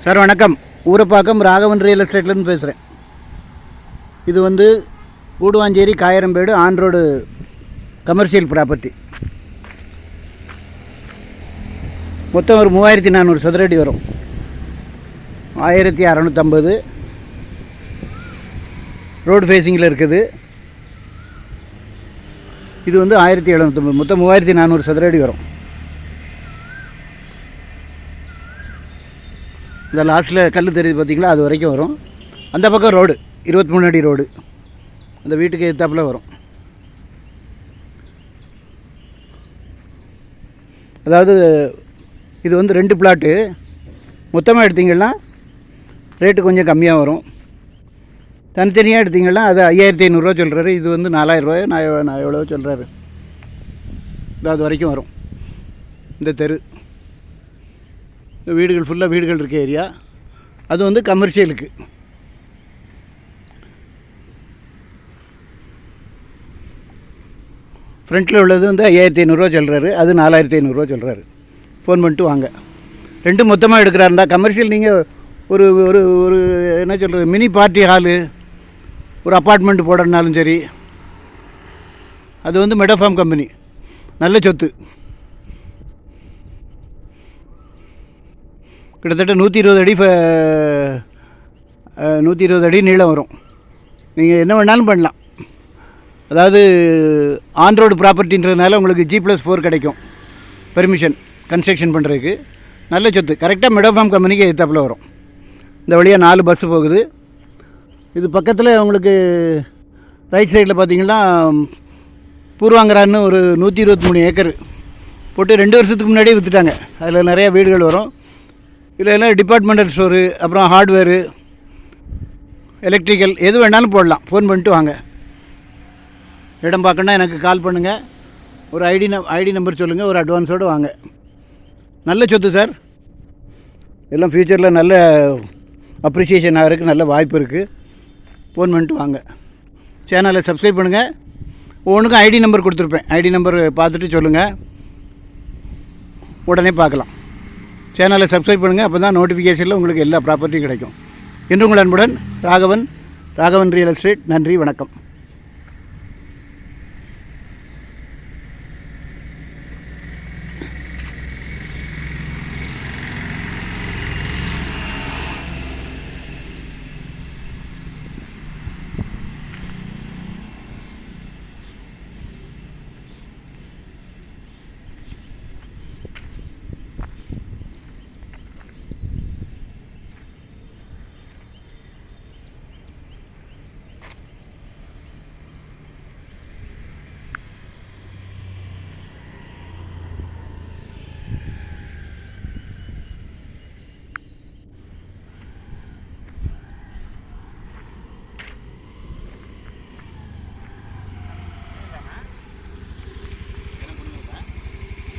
Sir வணக்கம். Urapakkam Raghavan real எஸ்டேட்லேருந்து பேசுகிறேன். இது வந்து Guduvancheri Kayarambedu on road commercial property. மொத்தம் ஒரு 3400 சதுரடி வரும். 1650 ரோடு ஃபேஸிங்கில் இருக்குது. இது வந்து 1750, மொத்தம் 3400 சதுரடி வரும். இந்த லாஸ்ட்டில் கல் தெரியுது பார்த்திங்களா, அது வரைக்கும் வரும். அந்த பக்கம் ரோடு 23 அடி ரோடு அந்த வீட்டுக்கு எத்தாப்பில் வரும். அதாவது இது வந்து 2 பிளாட்டு மொத்தமாக எடுத்திங்கன்னா ரேட்டு கொஞ்சம் கம்மியாக வரும். தனித்தனியாக எடுத்திங்கன்னா அது 5500 சொல்கிறாரு. இது வந்து 4000 நான் எவ்வளோ சொல்கிறாரு. அது வரைக்கும் வரும். இந்த தெரு வீடுகள் ஃபுல்லாக வீடுகள் இருக்க ஏரியா. அது வந்து கமர்ஷியலுக்கு. ஃப்ரண்ட்டில் உள்ளது வந்து 5500 சொல்கிறாரு. அது 4500 சொல்கிறாரு. ஃபோன் பண்ணிட்டு வாங்க. ரெண்டும் மொத்தமாக எடுக்கிறாருந்தா கமர்ஷியல் நீங்கள் ஒரு ஒரு ஒரு என்ன சொல்கிறது, மினி பார்ட்டி ஹாலு, ஒரு அப்பார்ட்மெண்ட் போடுறதுனாலும் சரி. அது வந்து மெடோஃபார்ம் கம்பெனி, நல்ல சொத்து. கிட்டத்தட்ட 120 அடி 120 அடி நீளம் வரும். நீங்கள் என்ன வேணாலும் பண்ணலாம். அதாவது ஆன் ரோடு ப்ராப்பர்ட்டின்றதுனால உங்களுக்கு G+4 கிடைக்கும் பெர்மிஷன் கன்ஸ்ட்ரக்ஷன் பண்ணுறதுக்கு. நல்ல சொத்து. கரெக்டாக மெடோஃபார்ம் கம்பெனிக்கு எத்தாப்பில் வரும். இந்த வழியாக 4 பஸ்ஸு போகுது. இது பக்கத்தில் உங்களுக்கு ரைட் சைடில் பார்த்தீங்கன்னா பூர்வாங்கரான்னு ஒரு 123 ஏக்கர் போட்டு 2 வருஷத்துக்கு முன்னாடியே விற்றுட்டாங்க. அதில் நிறையா வீடுகள் வரும். இதில் எல்லாம் டிபார்ட்மெண்டல் ஸ்டோரு, அப்புறம் ஹார்ட்வேரு, எலக்ட்ரிக்கல், எது வேணாலும் போடலாம். ஃபோன் பண்ணிட்டு வாங்க. இடம் பார்க்கணுன்னா எனக்கு கால் பண்ணுங்கள். ஒரு ஐடி நம்பர் சொல்லுங்கள். ஒரு அட்வான்ஸோடு வாங்க. நல்ல சொத்து சார். எல்லாம் ஃப்யூச்சரில் நல்ல அப்ரிசியேஷன் ஆகிறதுக்கு நல்ல வாய்ப்பு இருக்குது. ஃபோன் பண்ணிட்டு வாங்க. சேனலை சப்ஸ்கிரைப் பண்ணுங்கள். ஒவ்வொன்றுக்கும் ஐடி நம்பர் கொடுத்துருப்பேன். ஐடி நம்பர் பார்த்துட்டு சொல்லுங்கள். உடனே பார்க்கலாம். சேனலை சப்ஸ்கிரைப் பண்ணுங்கள். அப்போ தான் நோட்டிஃபிகேஷனில் உங்களுக்கு எல்லா ப்ராப்பர்ட்டியும் கிடைக்கும். இன்று உங்கள் அன்புடன் ராகவன் ரியல் எஸ்டேட். நன்றி, வணக்கம்.